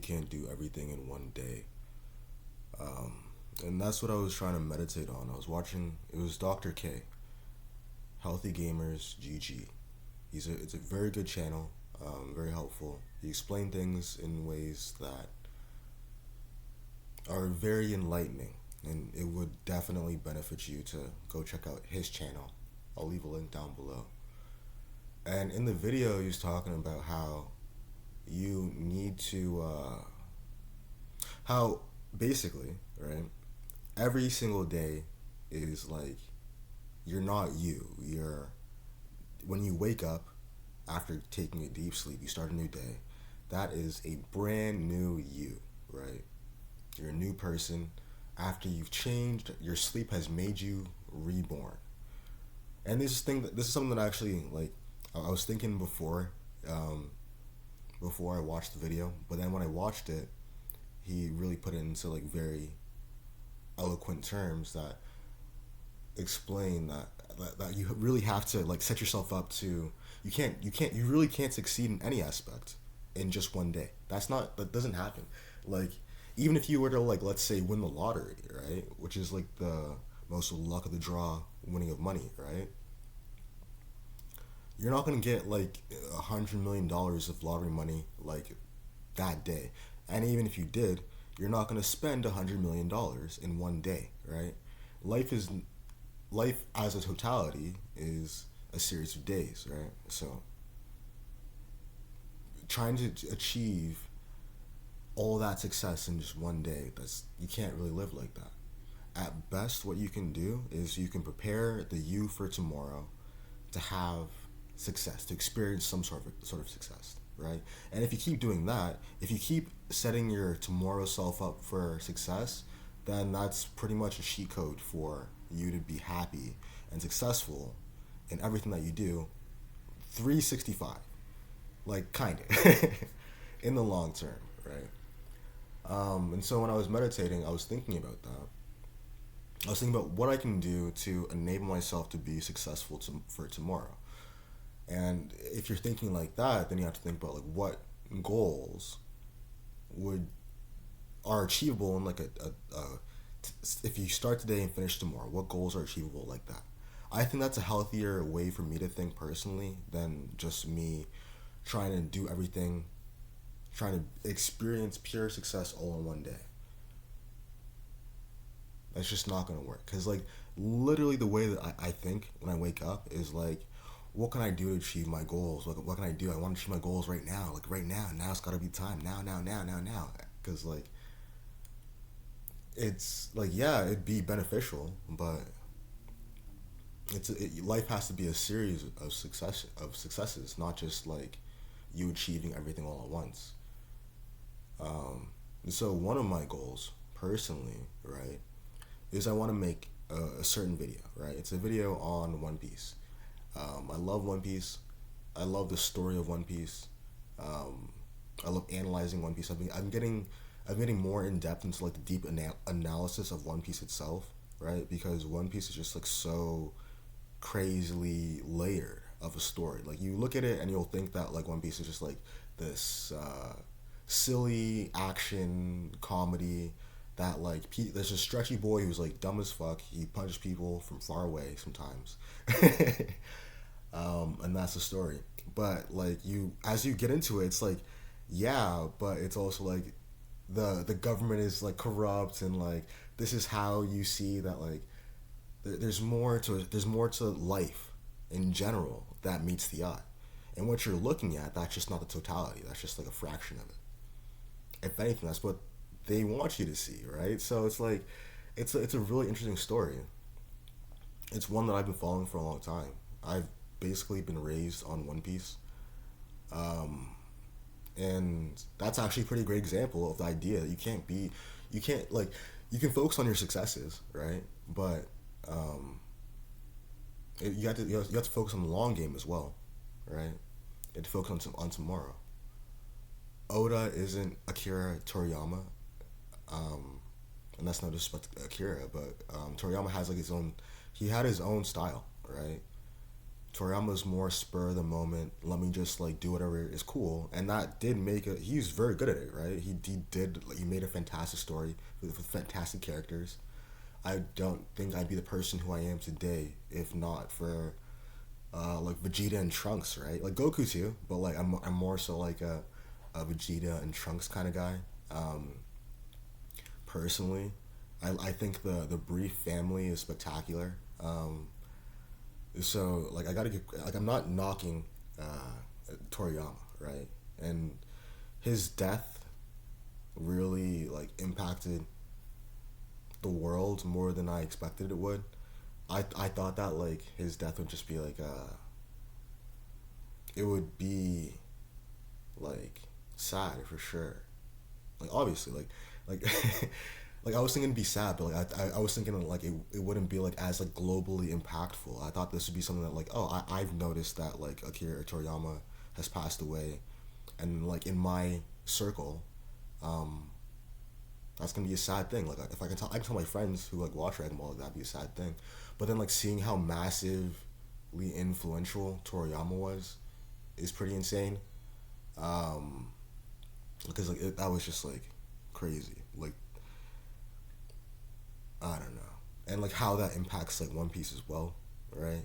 can't do everything in one day. And that's what I was trying to meditate on. I was watching, it was Dr. K, Healthy Gamers GG. It's a very good channel, very helpful. He explained things in ways that are very enlightening, and it would definitely benefit you to go check out his channel. I'll leave a link down below. And in the video, he was talking about how you need to, how basically, right, every single day is like, you're not you. When you wake up after taking a deep sleep, you start a new day. That is a brand new you, right? You're a new person. After you've changed, your sleep has made you reborn. And this is something that actually, like, I was thinking before I watched the video, but then when I watched it, he really put it into like very eloquent terms that explain that you really have to like set yourself up to, you really can't succeed in any aspect in just one day. That doesn't happen. Like, even if you were to, like, let's say win the lottery, right, which is like the most luck of the draw winning of money, right, you're not going to get like $100 million of lottery money like that day. And even if you did, you're not going to spend $100 million in one day, right? Life as a totality is a series of days, right? So trying to achieve all that success in just one day, you can't really live like that. At best, what you can do is you can prepare the you for tomorrow to have success, to experience some sort of success, right? And if you keep doing that, if you keep setting your tomorrow self up for success, then that's pretty much a cheat code for you to be happy and successful in everything that you do 365, like, kind of in the long term, right? And so when I was meditating, I was thinking about that. I was thinking about what I can do to enable myself to be successful for tomorrow. And if you're thinking like that, then you have to think about like what goals are achievable in like if you start today and finish tomorrow, what goals are achievable like that? I think that's a healthier way for me to think personally than just me trying to do everything, trying to experience pure success all in one day. That's just not going to work. Because, like, literally the way that I think when I wake up is, like, what can I do to achieve my goals? What can I do? I want to achieve my goals right now. Like, right now. Now it's got to be time. Now. Because, like, it's, like, yeah, it'd be beneficial, but life has to be a series of successes, not just, like, you achieving everything all at once. And so one of my goals, personally, right, is I want to make a certain video, right? It's a video on One Piece. I love One Piece. I love the story of One Piece. I love analyzing One Piece. I'm getting more in depth into like the deep analysis of One Piece itself, right? Because One Piece is just like so crazily layered of a story. Like, you look at it and you'll think that like One Piece is just like this silly action comedy that like there's a stretchy boy who's like dumb as fuck. He punches people from far away sometimes, and that's the story. But like as you get into it, it's like, yeah, but it's also like the government is like corrupt, and like this is how you see that like there's more to life in general that meets the eye, and what you're looking at, that's just not the totality. That's just like a fraction of it. If anything, that's what they want you to see, right? So it's like, it's a really interesting story. It's one that I've been following for a long time. I've basically been raised on One Piece, and that's actually a pretty great example of the idea that you can focus on your successes, right? But you have to focus on the long game as well, right? You have to focus on tomorrow. Oda isn't Akira Toriyama. And that's no disrespect to Akira, but Toriyama has like he had his own style, right? Toriyama's more spur of the moment. Let me just like do whatever is cool, and that did make it. He's very good at it, right? He did. Like, he made a fantastic story with fantastic characters. I don't think I'd be the person who I am today if not for like Vegeta and Trunks, right? Like Goku too, but like I'm more so like a Vegeta and Trunks kind of guy. Um, Personally, I think the Brief family is spectacular. So like I gotta get like I'm not knocking Toriyama, right? And his death really like impacted the world more than I expected it would. I thought that like his death would just be like it would be like sad for sure. Like obviously like like I was thinking it'd be sad, but like I was thinking like it wouldn't be like as like globally impactful. I thought this would be something that like oh I've noticed that like Akira Toriyama has passed away, and like in my circle, um, that's gonna be a sad thing. Like if I can tell my friends who like watch Dragon Ball like, that'd be a sad thing, but then like seeing how massively influential Toriyama was is pretty insane. Um, because like that was just like crazy. Like I don't know, and like how that impacts like One Piece as well, right?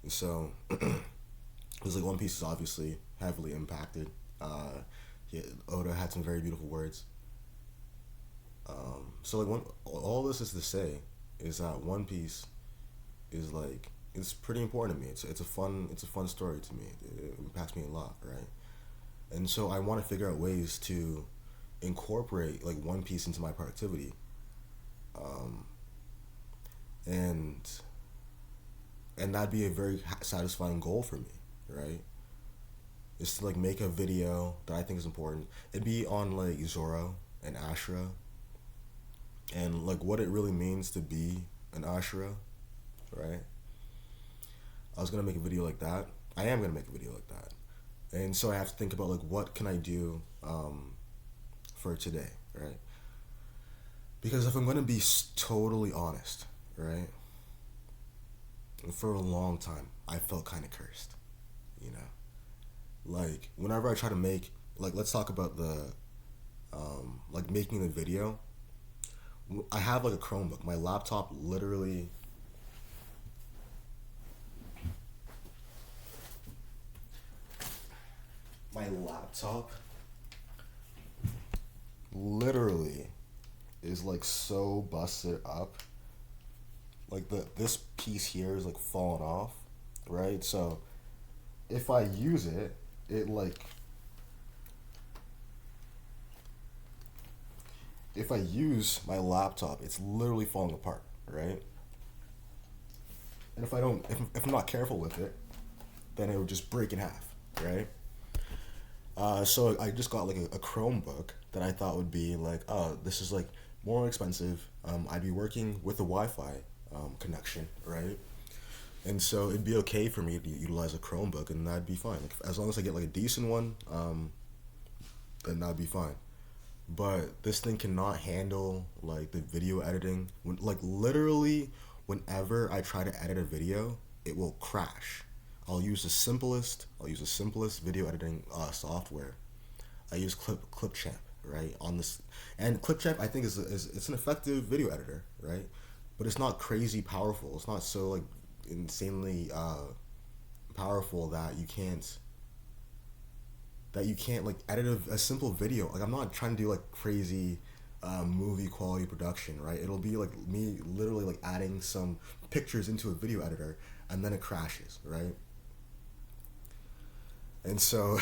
And so, because like One Piece is obviously heavily impacted. Yeah, Oda had some very beautiful words. So like all this is to say is that One Piece is like it's pretty important to me. It's a fun story to me. It impacts me a lot, right? And so I want to figure out ways to incorporate like One Piece into my productivity, um, and that'd be a very satisfying goal for me, right? Is to like make a video that I think is important. It'd be on like Zoro and Ashura, and like what it really means to be an Ashura, right? I was gonna make a video like that. I am gonna make a video like that, and so I have to think about like what can I do for today, right? Because if I'm gonna be totally honest, right, for a long time I felt kind of cursed, you know. Like whenever I try to make like let's talk about the like making the video. I have like a Chromebook. My laptop literally my laptop literally is like so busted up. Like this piece here is like falling off, right? So if I use it, it like if I use my laptop, it's literally falling apart, right? And if I'm not careful with it, then it would just break in half, right? So I just got like a Chromebook that I thought would be like, oh, this is like more expensive. I'd be working with a Wi-Fi connection, right? And so it'd be okay for me to utilize a Chromebook, and that'd be fine. Like, as long as I get like a decent one, then that'd be fine. But this thing cannot handle like the video editing. When like literally, whenever I try to edit a video, it will crash. I'll use the simplest video editing software. I use Clipchamp, right? On this, and Clipchamp I think is it's an effective video editor, right? But it's not crazy powerful. It's not so like insanely powerful that you can't like edit a simple video. Like I'm not trying to do like crazy movie quality production, right? It'll be like me literally like adding some pictures into a video editor, and then it crashes, right? And so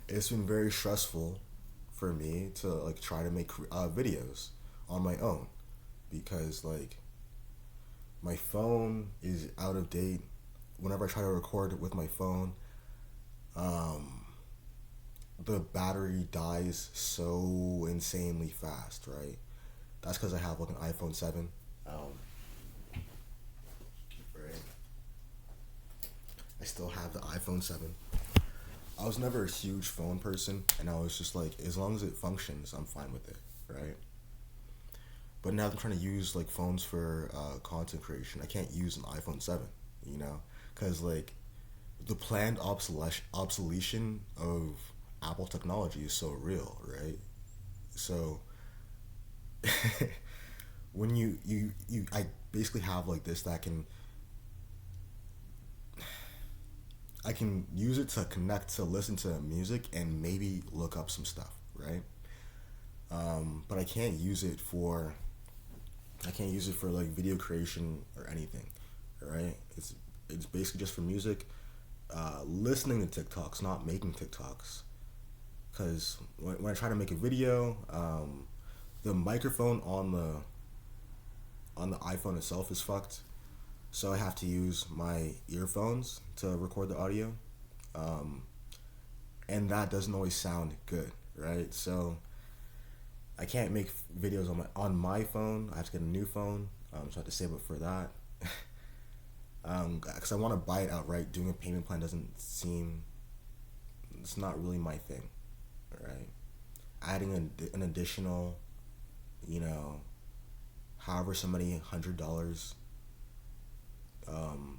it's been very stressful for me to like try to make videos on my own, because like my phone is out of date. Whenever I try to record with my phone, um, the battery dies so insanely fast, right? That's because I have like an iPhone 7. Right. I still have the iPhone 7. I was never a huge phone person, and I was just like, as long as it functions, I'm fine with it, right? But now I'm trying to use like phones for content creation. I can't use an iPhone 7, you know, because like the planned obsolescence of Apple technology is so real, right? So when I basically have like this that I can use it to connect, to listen to music and maybe look up some stuff, right? But I can't use it for like video creation or anything, right? It's basically just for music, listening to TikToks, not making TikToks. Because when I try to make a video, the microphone on the iPhone itself is fucked, so I have to use my earphones to record the audio, um, and that doesn't always sound good, right? So I can't make videos on my phone. I have to get a new phone, so I have to save up for that. Because I want to buy it outright. Doing a payment plan doesn't seem, it's not really my thing, right? Adding an additional, you know, however so many $100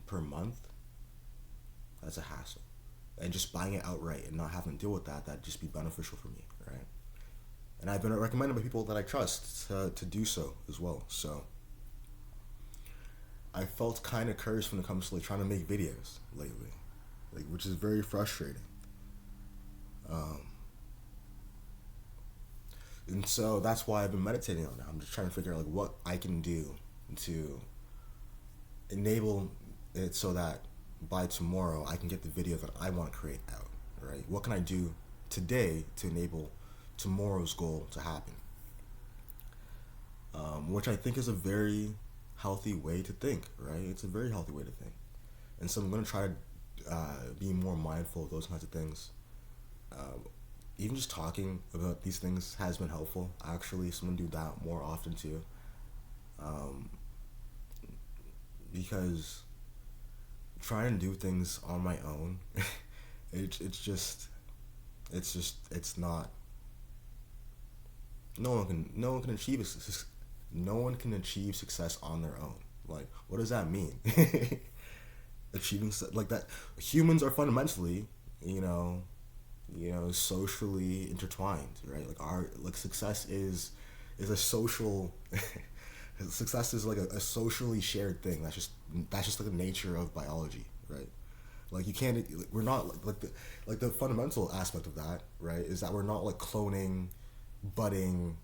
per month, that's a hassle. And just buying it outright and not having to deal with that'd just be beneficial for me, right? And I've been recommended by people that I trust to do so as well. So I felt kind of cursed when it comes to like trying to make videos lately, like which is very frustrating. Um, and so that's why I've been meditating on it. I'm just trying to figure out like what I can do to enable it so that by tomorrow I can get the video that I want to create out. Right? What can I do today to enable tomorrow's goal to happen? Which I think is a very healthy way to think. Right? It's a very healthy way to think, and so I'm gonna try to be more mindful of those kinds of things. Um, Even just talking about these things has been helpful. Actually, so I'm gonna do that more often too. Um, because trying to do things on my own, it's not. No one can achieve no one can achieve success on their own. Like, what does that mean? Like that. Humans are fundamentally, you know, socially intertwined, right? Like success is a social. Success is like a socially shared thing. That's just like the nature of biology, right? Like you can't. We're not like the fundamental aspect of that, right? Is that we're not like cloning, budding,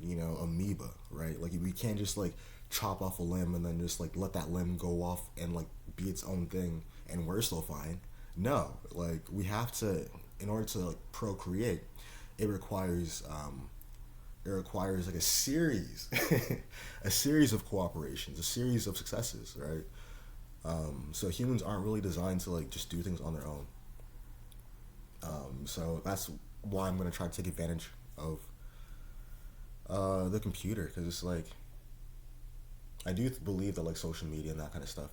amoeba, right? Like we can't just like chop off a limb and then just like let that limb go off and like be its own thing and we're still fine. No, like we have to, in order to like procreate, it requires like a series, a series of cooperations, a series of successes, right? So humans aren't really designed to like just do things on their own. So that's why I'm gonna try to take advantage of the computer, because it's like I do believe that like social media and that kind of stuff,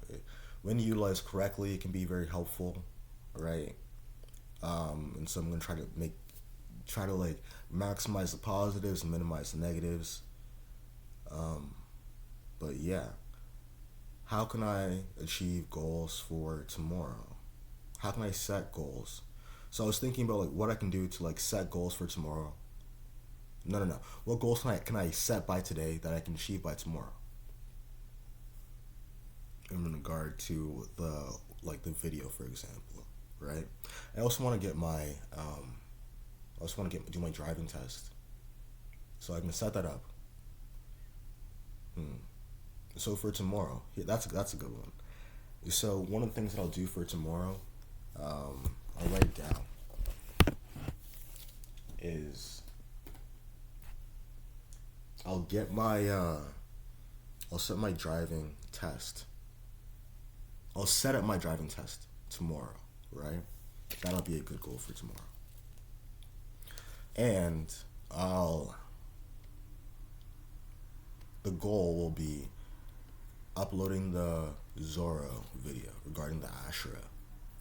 when utilized correctly, it can be very helpful, right? And so I'm gonna try to like maximize the positives and minimize the negatives. But yeah, how can I achieve goals for tomorrow? How can I set goals? So I was thinking about like what I can do to like set goals for tomorrow. No. What goals can I set by today that I can achieve by tomorrow? In regard to the video, for example, right? I also want to get do my driving test, so I can set that up. So for tomorrow, yeah, that's a good one. So one of the things that I'll do for tomorrow, I'll write it down, is I'll set my driving test. I'll set up my driving test tomorrow, right? That'll be a good goal for tomorrow. And the goal will be uploading the Zorro video regarding the Ashra,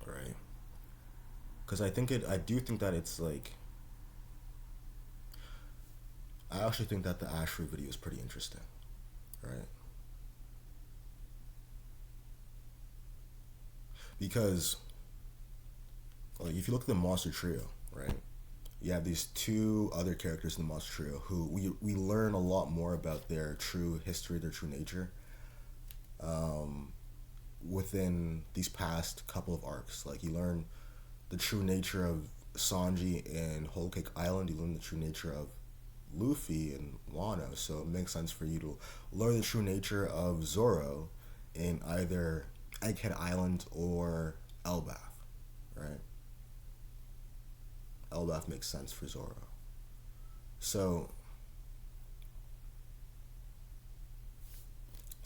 right? Because I do think that it's like, I actually think that the Ashra video is pretty interesting, right? because like if you look at the monster trio, right? You have these two other characters in the monster trio who we learn a lot more about their true history, their true nature, within these past couple of arcs. Like you learn the true nature of Sanji in Whole Cake Island. You learn the true nature of Luffy and Wano. So it makes sense for you to learn the true nature of Zoro in either Egghead Island or Elbaf, right? Elbaf makes sense for Zoro. So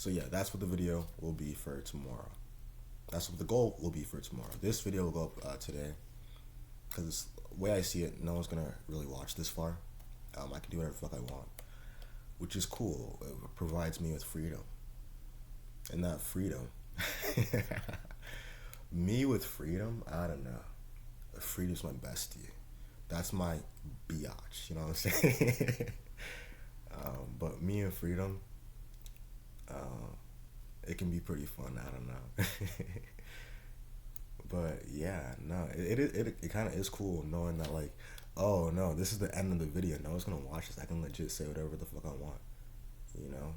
yeah, that's what the video will be for tomorrow. That's what the goal will be for tomorrow. This video will go up today, because the way I see it, no one's gonna really watch this far. I can do whatever the fuck I want, which is cool. It provides me with freedom, and that freedom, me with freedom, I don't know. Freedom's my bestie. That's my biatch. You know what I'm saying? But me and freedom, it can be pretty fun. I don't know. But yeah, no, it kind of is cool knowing that, like, oh no, this is the end of the video. No one's gonna watch this. I can legit say whatever the fuck I want. You know,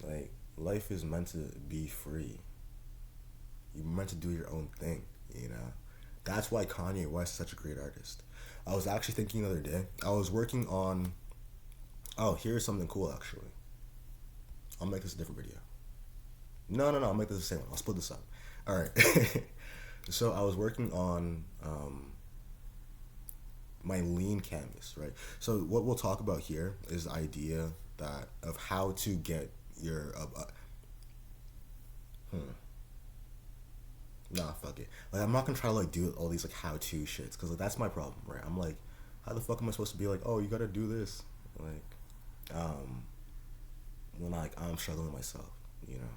like life is meant to be free. You're meant to do your own thing. You know, that's why Kanye West is such a great artist. I was actually thinking the other day. I was working on. Oh, here's something cool actually. I'll make this a different video. No, I'll make this the same one. I'll split this up. All right. So I was working on my lean canvas, right? So what we'll talk about here is the idea that of how to get your nah, fuck it. Like I'm not gonna try to like do all these like how-to shits, because like, that's my problem, right? I'm like, how the fuck am I supposed to be like, oh, you gotta do this, like, when like I'm struggling myself, you know?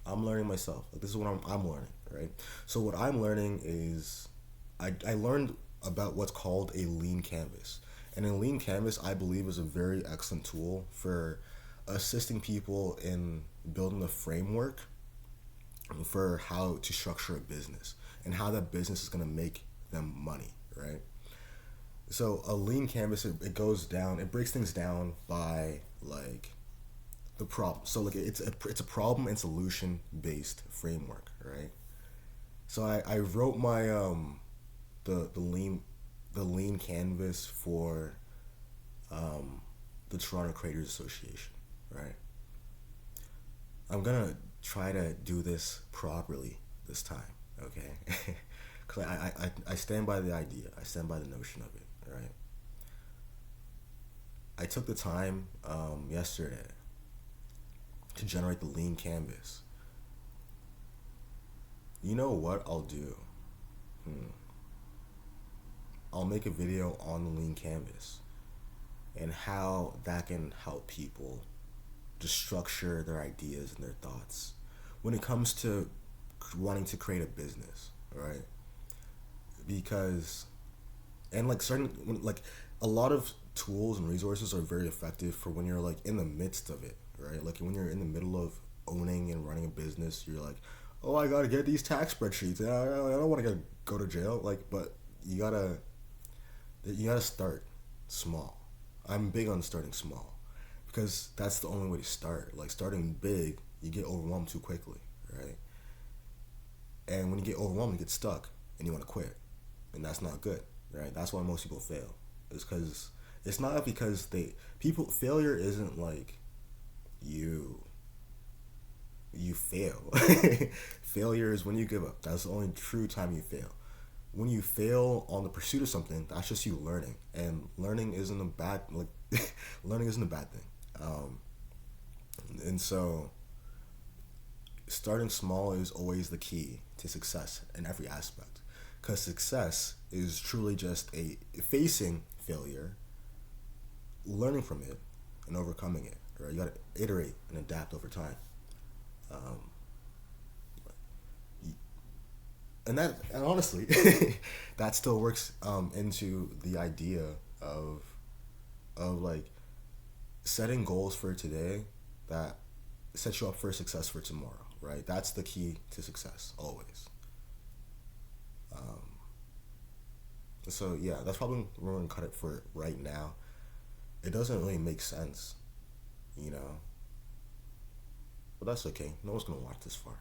I'm learning myself. Like this is what I'm learning, right? So what I'm learning is I learned about what's called a lean canvas. And a lean canvas, I believe, is a very excellent tool for assisting people in building a framework for how to structure a business and how that business is going to make them money, right? So a lean canvas, it goes down, it breaks things down by like the problem. So like it's a problem and solution based framework, right? So I wrote my the lean canvas for the Toronto Creators Association, right? I'm gonna try to do this properly this time, okay? Cause I stand by the idea, I stand by the notion of it, right? I took the time yesterday to generate the lean canvas. You know what I'll do? I'll make a video on the lean canvas and how that can help people just structure their ideas and their thoughts when it comes to wanting to create a business, right? Because, and like like a lot of tools and resources are very effective for when you're like in the midst of it, right? Like when you're in the middle of owning and running a business, you're like, oh, I gotta get these tax spreadsheets. I don't want to go to jail. Like, but you gotta start small. I'm big on starting small because that's the only way to start. Like starting big, you get overwhelmed too quickly, right? And when you get overwhelmed, you get stuck and you want to quit, and that's not good, right? That's why most people fail. It's because it's not because failure isn't like you fail. Failure is when you give up. That's the only true time you fail. When you fail on the pursuit of something, that's just you learning, and learning isn't a bad learning isn't a bad thing. And so starting small is always the key to success in every aspect, because success is truly just facing failure, learning from it, and overcoming it. Right? You got to iterate and adapt over time. And honestly, that still works into the idea of like setting goals for today that sets you up for success for tomorrow. right? That's the key to success, always. So yeah, that's probably where we're gonna cut it for right now. It doesn't really make sense, you know, but that's okay. No one's gonna watch this far,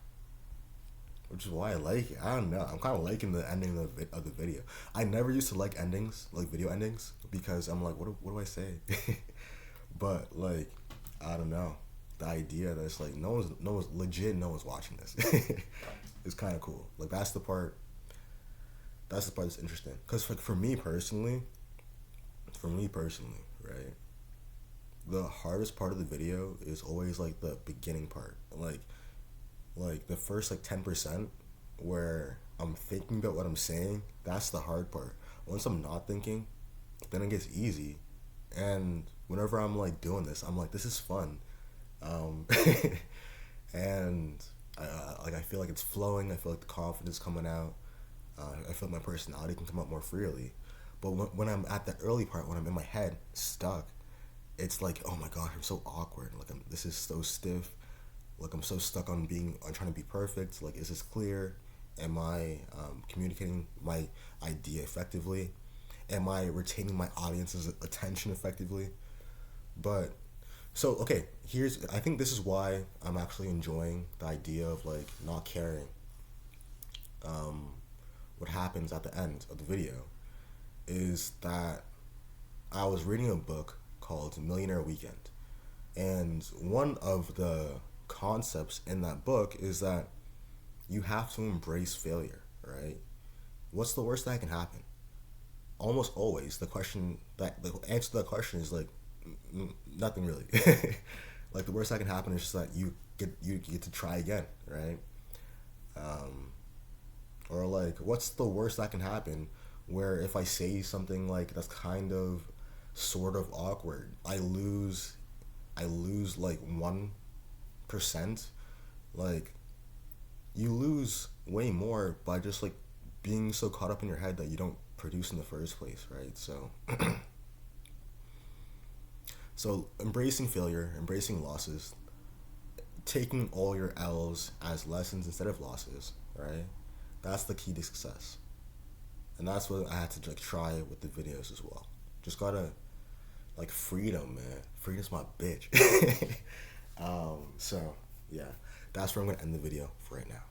which is why I like it. I don't know. I'm kind of liking the ending of the video. I never used to like endings, like video endings, because I'm like, what do I say? But like, I don't know. The idea that it's like no one's legit, no one's watching this. It's kind of cool. Like that's the part. That's the part that's interesting. Cause like for me personally, right? The hardest part of the video is always like the beginning part. Like the first like 10% where I'm thinking about what I'm saying, that's the hard part. Once I'm not thinking, then it gets easy. And whenever I'm like doing this, I'm like, this is fun. Um, and I feel like it's flowing. I feel like the confidence coming out. I feel like my personality can come out more freely. But when I'm at the early part, when I'm in my head stuck, it's like, oh my god, I'm so awkward. Like this is so stiff. Like I'm so stuck on trying to be perfect. Like, is this clear? Am I communicating my idea effectively? Am I retaining my audience's attention effectively? But so okay, I think this is why I'm actually enjoying the idea of like not caring what happens at the end of the video is that I was reading a book called Millionaire Weekend. And one of the concepts in that book is that you have to embrace failure, right? What's the worst that can happen? Almost always, the answer to that question is like nothing really. Like the worst that can happen is just that you get to try again, right? Or like, what's the worst that can happen? Where if I say something like that's kind of sort of awkward, I lose like 1%. Like you lose way more by just like being so caught up in your head that you don't produce in the first place, right? So so embracing failure, embracing losses, taking all your L's as lessons instead of losses, right? That's the key to success. And that's what I had to like try with the videos as well. Just gotta like freedom, man. Freedom's my bitch. So yeah, that's where I'm gonna end the video for right now.